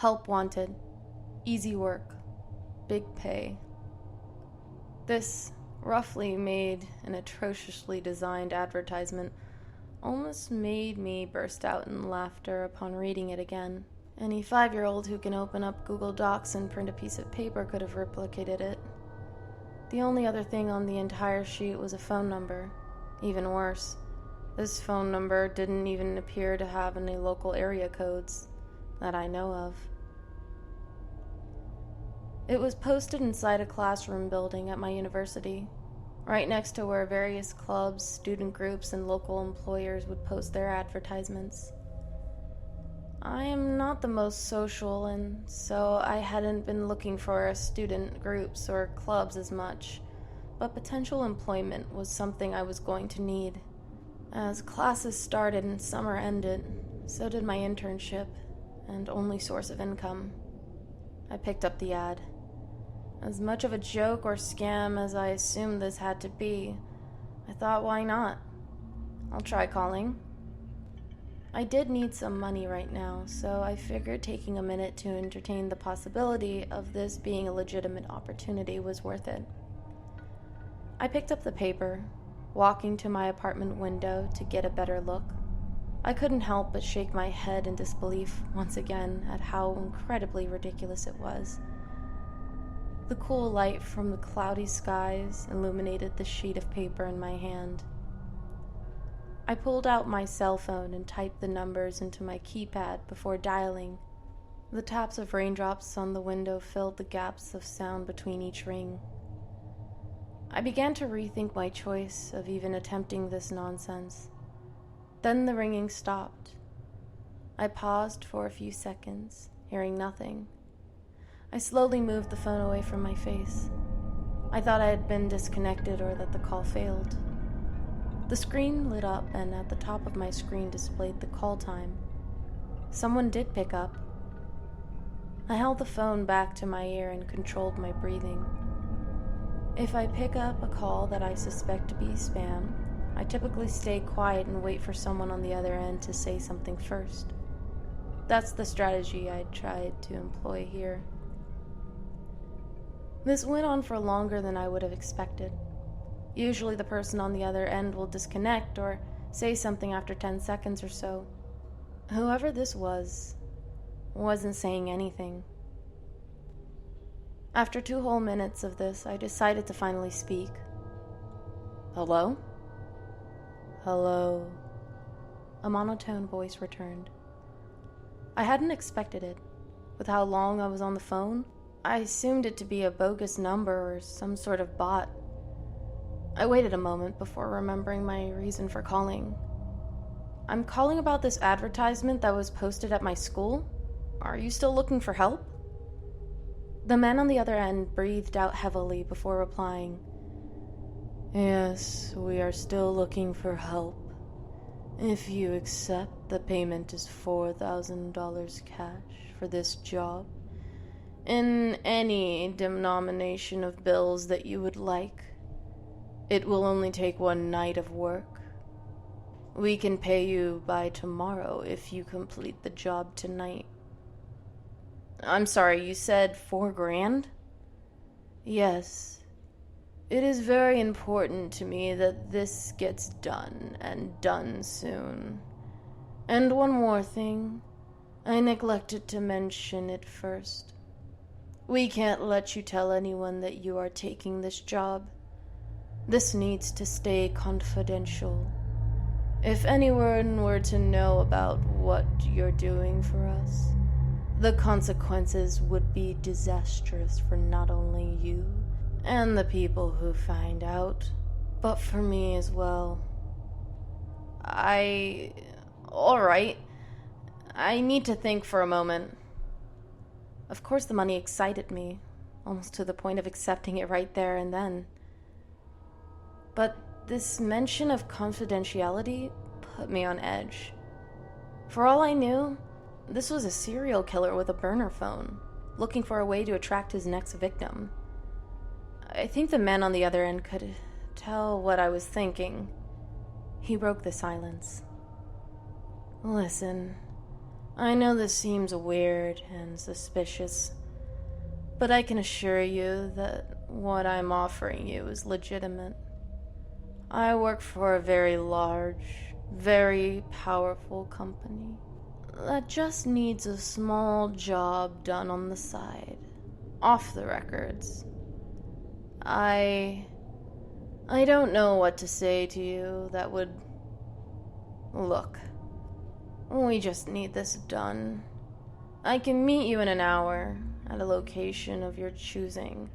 Help wanted. Easy work. Big pay. This roughly made and atrociously designed advertisement almost made me burst out in laughter upon reading it again. Any 5-year-old who can open up Google Docs and print a piece of paper could have replicated it. The only other thing on the entire sheet was a phone number. Even worse, this phone number didn't even appear to have any local area codes that I know of. It was posted inside a classroom building at my university, right next to where various clubs, student groups, and local employers would post their advertisements. I am not the most social, and so I hadn't been looking for student groups or clubs as much, but potential employment was something I was going to need. As classes started and summer ended, so did my internship and only source of income. I picked up the ad. As much of a joke or scam as I assumed this had to be, I thought, why not? I'll try calling. I did need some money right now, so I figured taking a minute to entertain the possibility of this being a legitimate opportunity was worth it. I picked up the paper, walking to my apartment window to get a better look. I couldn't help but shake my head in disbelief once again at how incredibly ridiculous it was. The cool light from the cloudy skies illuminated the sheet of paper in my hand. I pulled out my cell phone and typed the numbers into my keypad before dialing. The taps of raindrops on the window filled the gaps of sound between each ring. I began to rethink my choice of even attempting this nonsense. Then the ringing stopped. I paused for a few seconds, hearing nothing. I slowly moved the phone away from my face. I thought I had been disconnected or that the call failed. The screen lit up, and at the top of my screen displayed the call time. Someone did pick up. I held the phone back to my ear and controlled my breathing. If I pick up a call that I suspect to be spam, I typically stay quiet and wait for someone on the other end to say something first. That's the strategy I tried to employ here. This went on for longer than I would have expected. Usually the person on the other end will disconnect or say something after 10 seconds or so. Whoever this wasn't saying anything. After 2 whole minutes of this, I decided to finally speak. Hello? Hello? A monotone voice returned. I hadn't expected it. With how long I was on the phone, I assumed it to be a bogus number or some sort of bot. I waited a moment before remembering my reason for calling. I'm calling about this advertisement that was posted at my school. Are you still looking for help? The man on the other end breathed out heavily before replying. Yes, we are still looking for help. If you accept, the payment is $4,000 cash for this job. In any denomination of bills that you would like. It will only take 1 night of work. We can pay you by tomorrow if you complete the job tonight. I'm sorry, you said $4,000? Yes. It is very important to me that this gets done, and done soon. And one more thing. I neglected to mention it first. We can't let you tell anyone that you are taking this job. This needs to stay confidential. If anyone were to know about what you're doing for us, the consequences would be disastrous for not only you and the people who find out, but for me as well. All right. I need to think for a moment. Of course, the money excited me, almost to the point of accepting it right there and then. But this mention of confidentiality put me on edge. For all I knew, this was a serial killer with a burner phone, looking for a way to attract his next victim. I think the man on the other end could tell what I was thinking. He broke the silence. Listen, I know this seems weird and suspicious, but I can assure you that what I'm offering you is legitimate. I work for a very large, very powerful company that just needs a small job done on the side, off the records. I don't know what to say to you that would... Look, we just need this done. I can meet you in an hour at a location of your choosing,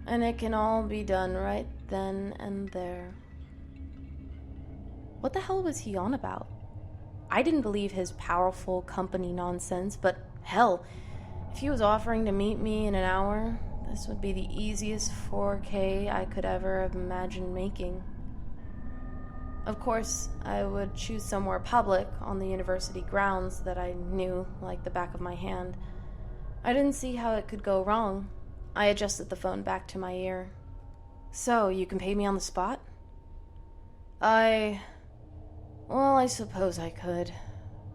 and it can all be done right then and there. What the hell was he on about? I didn't believe his powerful company nonsense, but hell, if he was offering to meet me in an hour, this would be the easiest 4K I could ever have imagined making. Of course, I would choose somewhere public on the university grounds that I knew like the back of my hand. I didn't see how it could go wrong. I adjusted the phone back to my ear. So, you can pay me on the spot? Well, I suppose I could.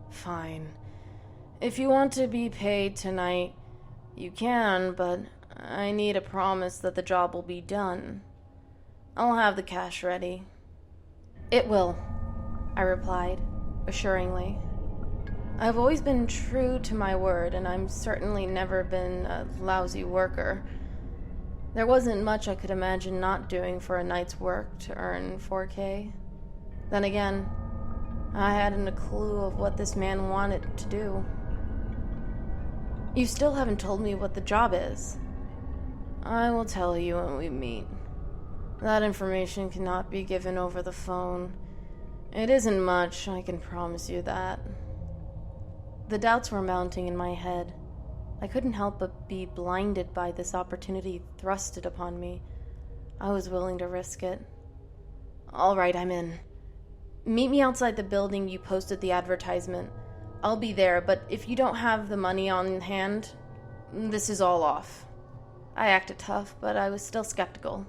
Fine. If you want to be paid tonight, you can, but I need a promise that the job will be done. I'll have the cash ready. It will, I replied, assuringly. I've always been true to my word, and I've certainly never been a lousy worker. There wasn't much I could imagine not doing for a night's work to earn 4K. Then again, I hadn't a clue of what this man wanted to do. You still haven't told me what the job is. I will tell you when we meet. That information cannot be given over the phone. It isn't much, I can promise you that. The doubts were mounting in my head. I couldn't help but be blinded by this opportunity thrusted upon me. I was willing to risk it. All right, I'm in. Meet me outside the building you posted the advertisement. I'll be there, but if you don't have the money on hand, this is all off. I acted tough, but I was still skeptical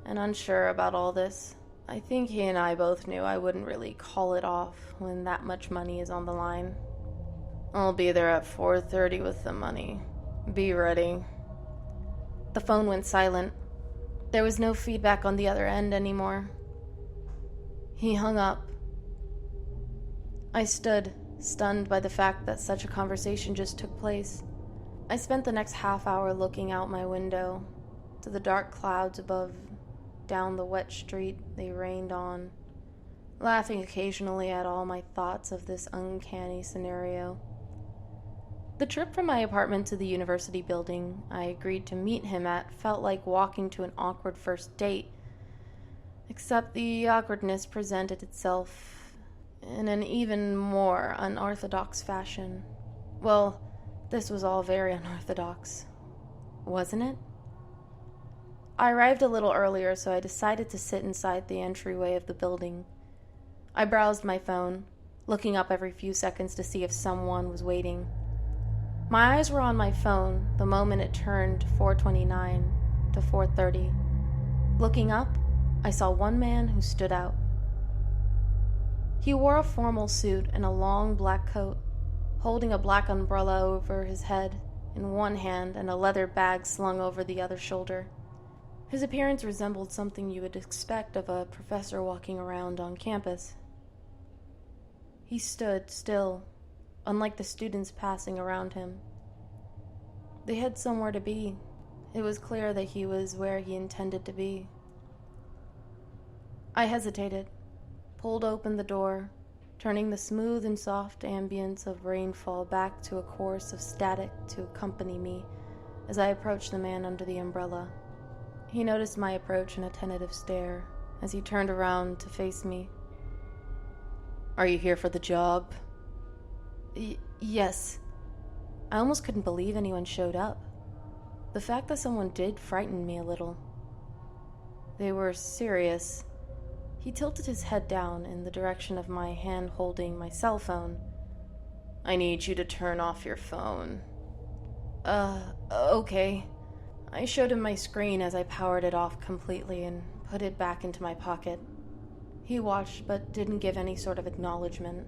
and unsure about all this. I think he and I both knew I wouldn't really call it off when that much money is on the line. I'll be there at 4:30 with the money. Be ready. The phone went silent. There was no feedback on the other end anymore. He hung up. I stood, stunned by the fact that such a conversation just took place. I spent the next half hour looking out my window to the dark clouds above, down the wet street they rained on, laughing occasionally at all my thoughts of this uncanny scenario. The trip from my apartment to the university building I agreed to meet him at felt like walking to an awkward first date, except the awkwardness presented itself in an even more unorthodox fashion. Well, this was all very unorthodox, wasn't it? I arrived a little earlier, so I decided to sit inside the entryway of the building. I browsed my phone, looking up every few seconds to see if someone was waiting. My eyes were on my phone the moment it turned 4:29 to 4:30. Looking up, I saw one man who stood out. He wore a formal suit and a long black coat, holding a black umbrella over his head in one hand and a leather bag slung over the other shoulder. His appearance resembled something you would expect of a professor walking around on campus. He stood still, unlike the students passing around him. They had somewhere to be. It was clear that he was where he intended to be. I hesitated, pulled open the door, turning the smooth and soft ambience of rainfall back to a chorus of static to accompany me as I approached the man under the umbrella. He noticed my approach and a tentative stare as he turned around to face me. "Are you here for the job?" Yes. I almost couldn't believe anyone showed up. The fact that someone did frightened me a little. They were serious. He tilted his head down in the direction of my hand holding my cell phone. "I need you to turn off your phone." Okay. I showed him my screen as I powered it off completely and put it back into my pocket. He watched but didn't give any sort of acknowledgement.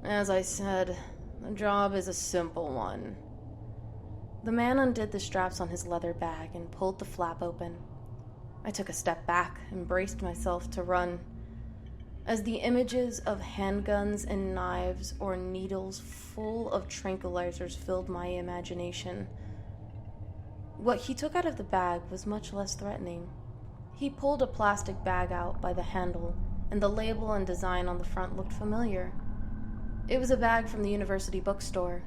"As I said, The job is a simple one. The man undid the straps on his leather bag and pulled the flap open. I took a step back and braced myself to run, as the images of handguns and knives or needles full of tranquilizers filled my imagination. What he took out of the bag was much less threatening. He pulled a plastic bag out by the handle, and the label and design on the front looked familiar. It was a bag from the university bookstore.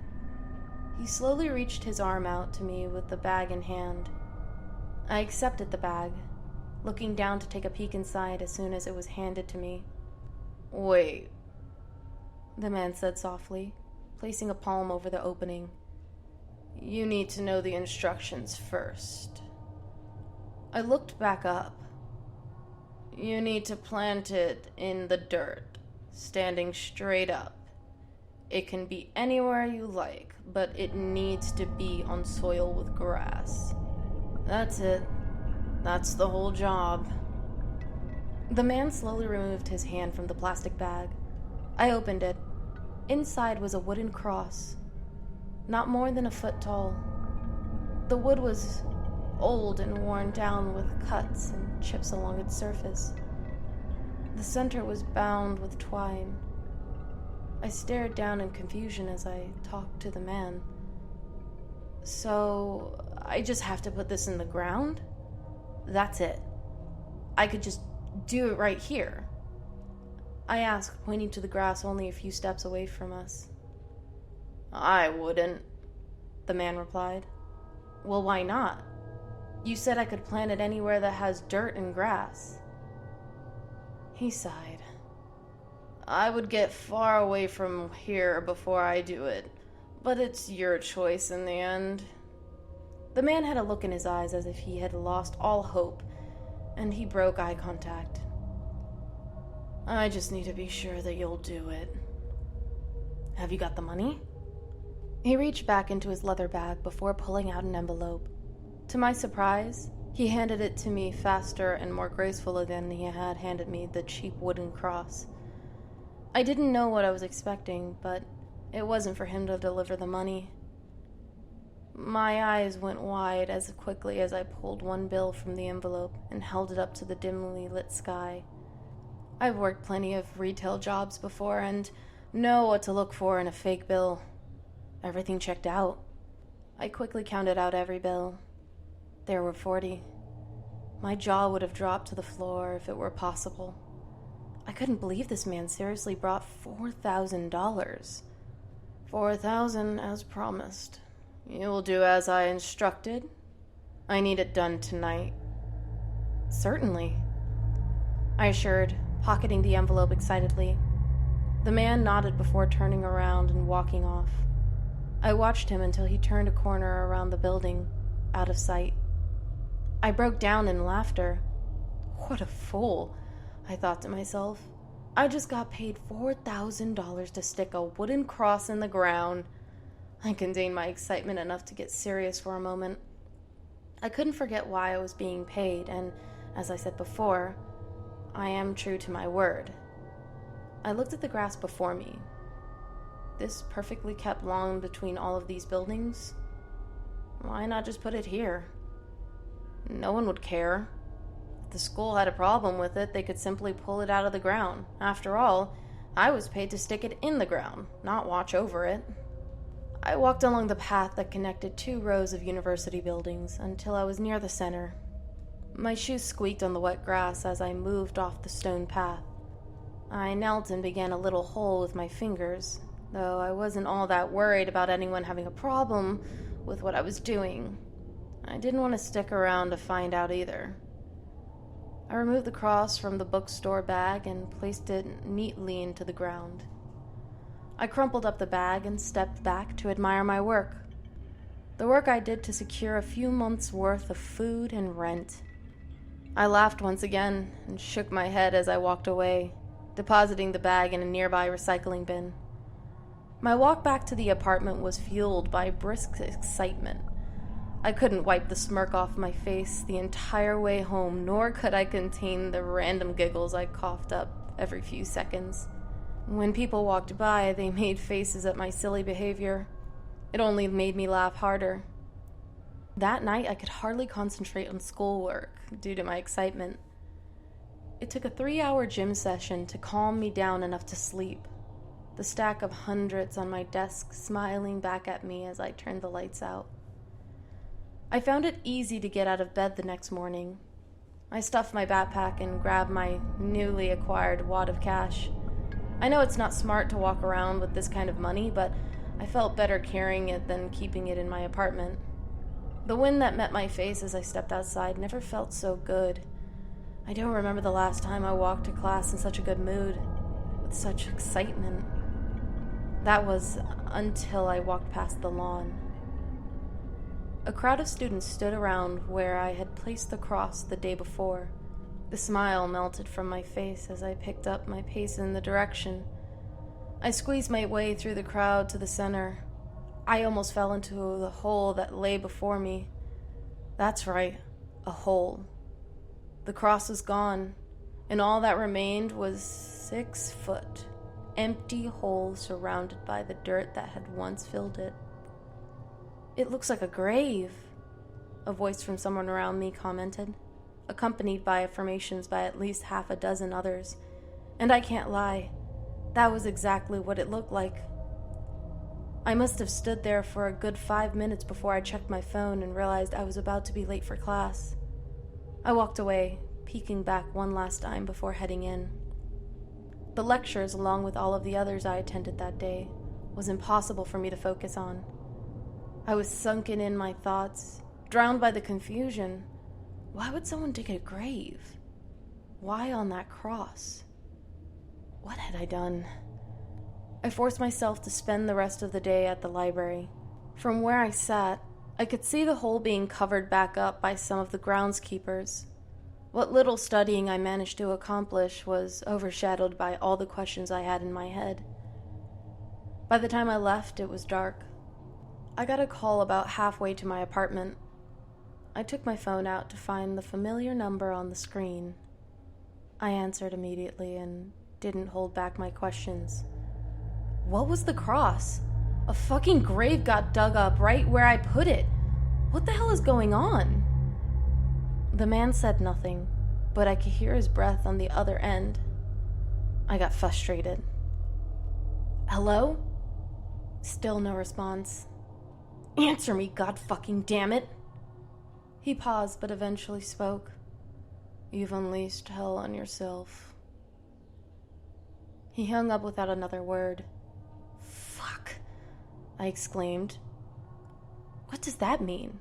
He slowly reached his arm out to me with the bag in hand. I accepted the bag, looking down to take a peek inside as soon as it was handed to me. "Wait," the man said softly, placing a palm over the opening. "You need to know the instructions first." I looked back up. "You need to plant it in the dirt, standing straight up. It can be anywhere you like, but it needs to be on soil with grass. That's it. That's the whole job." The man slowly removed his hand from the plastic bag. I opened it. Inside was a wooden cross, not more than a foot tall. The wood was old and worn down with cuts and chips along its surface. The center was bound with twine. I stared down in confusion as I talked to the man. "So, I just have to put this in the ground? That's it. I could just do it right here?" I asked, pointing to the grass only a few steps away from us. "I wouldn't," the man replied. "Well, why not? You said I could plant it anywhere that has dirt and grass." He sighed. "I would get far away from here before I do it, but it's your choice in the end." The man had a look in his eyes as if he had lost all hope, and he broke eye contact. "I just need to be sure that you'll do it. Have you got the money?" He reached back into his leather bag before pulling out an envelope. To my surprise, he handed it to me faster and more gracefully than he had handed me the cheap wooden cross. I didn't know what I was expecting, but it wasn't for him to deliver the money. My eyes went wide as quickly as I pulled one bill from the envelope and held it up to the dimly lit sky. I've worked plenty of retail jobs before and know what to look for in a fake bill. Everything checked out. I quickly counted out every bill. There were 40. My jaw would have dropped to the floor if it were possible. I couldn't believe this man seriously brought $4,000. $4,000 as promised. You will do as I instructed? I need it done tonight. Certainly, I assured, pocketing the envelope excitedly. The man nodded before turning around and walking off. I watched him until he turned a corner around the building, out of sight. I broke down in laughter. What a fool, I thought to myself. I just got paid $4,000 to stick a wooden cross in the ground. I contained my excitement enough to get serious for a moment. I couldn't forget why I was being paid, and, as I said before, I am true to my word. I looked at the grass before me. This perfectly kept lawn between all of these buildings? Why not just put it here? No one would care. If the school had a problem with it, they could simply pull it out of the ground. After all, I was paid to stick it in the ground, not watch over it. I walked along the path that connected 2 rows of university buildings until I was near the center. My shoes squeaked on the wet grass as I moved off the stone path. I knelt and began a little hole with my fingers, though I wasn't all that worried about anyone having a problem with what I was doing. I didn't want to stick around to find out either. I removed the cross from the bookstore bag and placed it neatly into the ground. I crumpled up the bag and stepped back to admire my work. The work I did to secure a few months' worth of food and rent. I laughed once again and shook my head as I walked away, depositing the bag in a nearby recycling bin. My walk back to the apartment was fueled by brisk excitement. I couldn't wipe the smirk off my face the entire way home, nor could I contain the random giggles I coughed up every few seconds. When people walked by, they made faces at my silly behavior. It only made me laugh harder. That night, I could hardly concentrate on schoolwork due to my excitement. It took a 3-hour gym session to calm me down enough to sleep, the stack of hundreds on my desk smiling back at me as I turned the lights out. I found it easy to get out of bed the next morning. I stuffed my backpack and grabbed my newly acquired wad of cash. I know it's not smart to walk around with this kind of money, but I felt better carrying it than keeping it in my apartment. The wind that met my face as I stepped outside never felt so good. I don't remember the last time I walked to class in such a good mood, with such excitement. That was until I walked past the lawn. A crowd of students stood around where I had placed the cross the day before. The smile melted from my face as I picked up my pace in the direction. I squeezed my way through the crowd to the center. I almost fell into the hole that lay before me. That's right, a hole. The cross was gone, and all that remained was 6 foot, empty hole surrounded by the dirt that had once filled it. "It looks like a grave," a voice from someone around me commented, accompanied by affirmations by at least half a dozen others. And I can't lie, that was exactly what it looked like. I must have stood there for a good 5 minutes before I checked my phone and realized I was about to be late for class. I walked away, peeking back one last time before heading in. The lectures, along with all of the others I attended that day, was impossible for me to focus on. I was sunken in my thoughts, drowned by the confusion. Why would someone dig a grave? Why on that cross? What had I done? I forced myself to spend the rest of the day at the library. From where I sat, I could see the hole being covered back up by some of the groundskeepers. What little studying I managed to accomplish was overshadowed by all the questions I had in my head. By the time I left, it was dark. I got a call about halfway to my apartment. I took my phone out to find the familiar number on the screen. I answered immediately and didn't hold back my questions. What was the cross? A fucking grave got dug up right where I put it. What the hell is going on? The man said nothing, but I could hear his breath on the other end. I got frustrated. Hello? Still no response. Answer me, god fucking damn it! He paused, but eventually spoke. You've unleashed hell on yourself. He hung up without another word. Fuck, I exclaimed. What does that mean?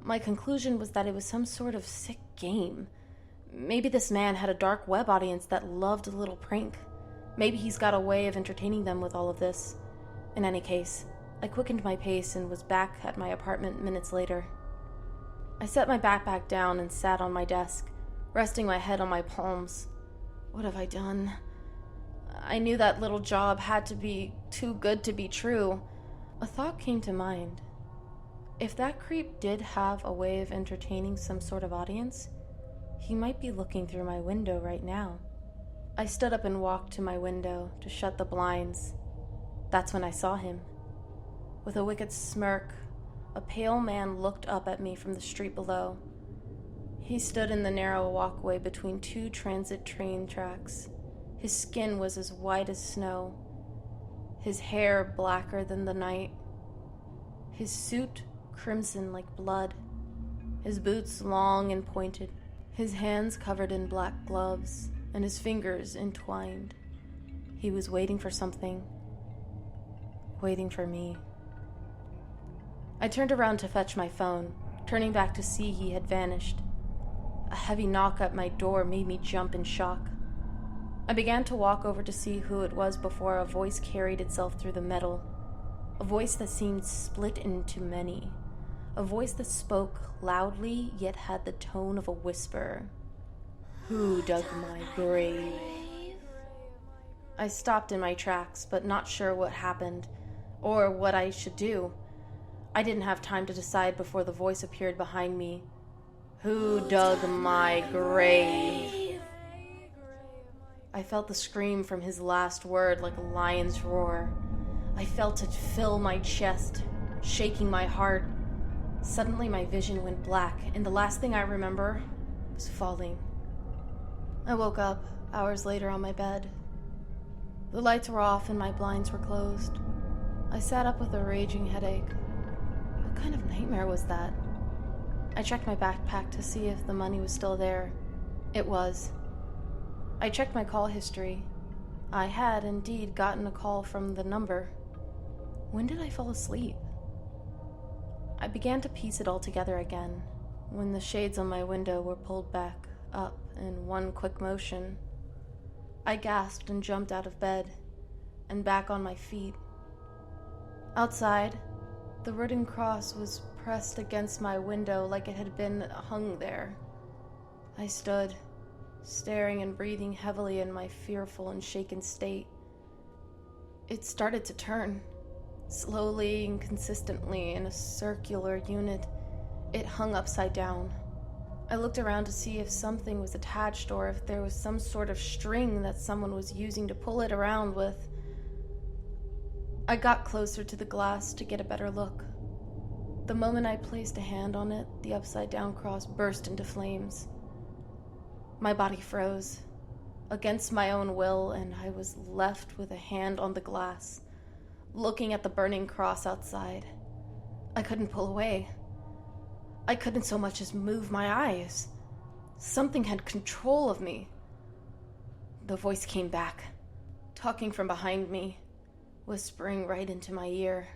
My conclusion was that it was some sort of sick game. Maybe this man had a dark web audience that loved a little prank. Maybe he's got a way of entertaining them with all of this. In any case, I quickened my pace and was back at my apartment minutes later. I set my backpack down and sat on my desk, resting my head on my palms. What have I done? I knew that little job had to be too good to be true. A thought came to mind. If that creep did have a way of entertaining some sort of audience, he might be looking through my window right now. I stood up and walked to my window to shut the blinds. That's when I saw him. With a wicked smirk, a pale man looked up at me from the street below. He stood in the narrow walkway between 2 transit train tracks. His skin was as white as snow, his hair blacker than the night, his suit crimson like blood, his boots long and pointed, his hands covered in black gloves, and his fingers entwined. He was waiting for something, waiting for me. I turned around to fetch my phone, turning back to see he had vanished. A heavy knock at my door made me jump in shock. I began to walk over to see who it was before a voice carried itself through the metal. A voice that seemed split into many. A voice that spoke loudly yet had the tone of a whisper. Who dug my grave? I stopped in my tracks, but not sure what happened, or what I should do. I didn't have time to decide before the voice appeared behind me. Who dug my grave? I felt the scream from his last word like a lion's roar. I felt it fill my chest, shaking my heart. Suddenly my vision went black, and the last thing I remember was falling. I woke up hours later on my bed. The lights were off and my blinds were closed. I sat up with a raging headache. What kind of nightmare was that? I checked my backpack to see if the money was still there. It was. I checked my call history. I had indeed gotten a call from the number. When did I fall asleep? I began to piece it all together again when the shades on my window were pulled back up in one quick motion. I gasped and jumped out of bed and back on my feet. Outside, the wooden cross was pressed against my window like it had been hung there. I stood, staring and breathing heavily in my fearful and shaken state. It started to turn, slowly and consistently in a circular unit. It hung upside down. I looked around to see if something was attached or if there was some sort of string that someone was using to pull it around with. I got closer to the glass to get a better look. The moment I placed a hand on it, the upside-down cross burst into flames. My body froze, against my own will, and I was left with a hand on the glass, looking at the burning cross outside. I couldn't pull away. I couldn't so much as move my eyes. Something had control of me. The voice came back, talking from behind me, whispering right into my ear.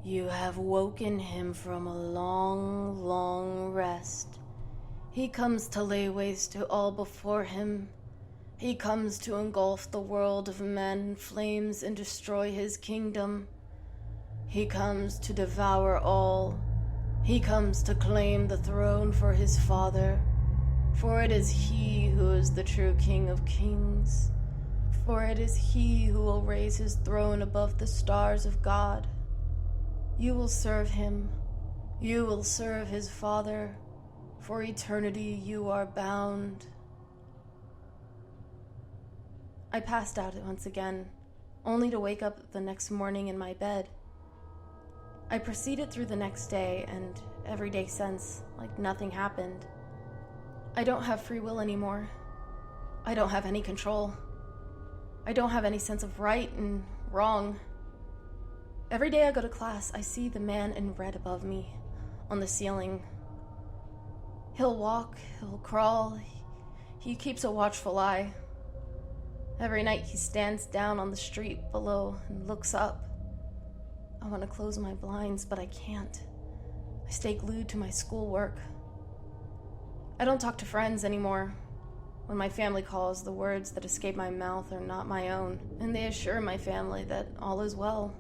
You have woken him from a long, long rest. He comes to lay waste to all before him. He comes to engulf the world of men in flames and destroy his kingdom. He comes to devour all. He comes to claim the throne for his father. For it is he who is the true King of Kings. For it is he who will raise his throne above the stars of God. You will serve him. You will serve his father. For eternity you are bound. I passed out once again, only to wake up the next morning in my bed. I proceeded through the next day and every day since, like nothing happened. I don't have free will anymore. I don't have any control. I don't have any sense of right and wrong. Every day I go to class, I see the man in red above me, on the ceiling. He'll walk, he'll crawl, he keeps a watchful eye. Every night he stands down on the street below and looks up. I want to close my blinds, but I can't. I stay glued to my schoolwork. I don't talk to friends anymore. When my family calls, the words that escape my mouth are not my own, and they assure my family that all is well.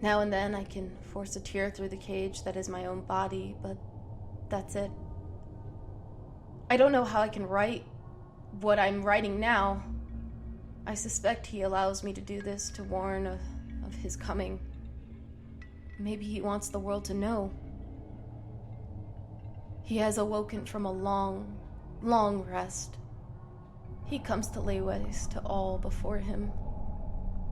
Now and then I can force a tear through the cage that is my own body, but that's it. I don't know how I can write what I'm writing now. I suspect he allows me to do this to warn of his coming. Maybe he wants the world to know. He has awoken from a long, long rest. He comes to lay waste to all before him.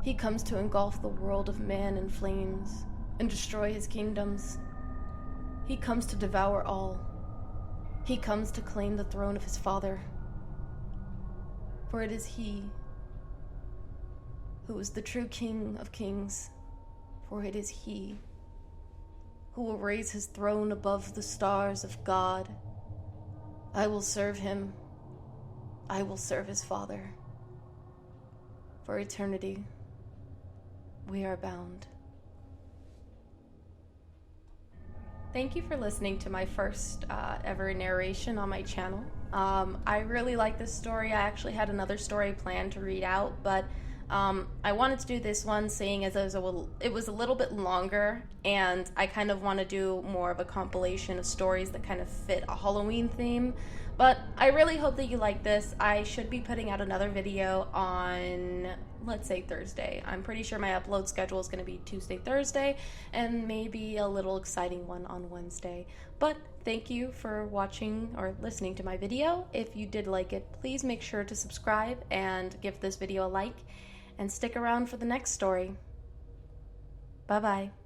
He comes to engulf the world of man in flames and destroy his kingdoms. He comes to devour all. He comes to claim the throne of his father. For it is he who is the true King of Kings. For it is he who will raise his throne above the stars of God. I will serve him. I will serve his father. For eternity, we are bound. Thank you for listening to my first ever narration on my channel. I really like this story. I actually had another story planned to read out, but I wanted to do this one seeing as it was a little bit longer, and I kind of want to do more of a compilation of stories that kind of fit a Halloween theme. But I really hope that you like this. I should be putting out another video on let's say Thursday. I'm pretty sure my upload schedule is going to be Tuesday, Thursday, and maybe a little exciting one on Wednesday. But thank you for watching or listening to my video. If you did like it, please make sure to subscribe and give this video a like, and stick around for the next story. Bye-bye.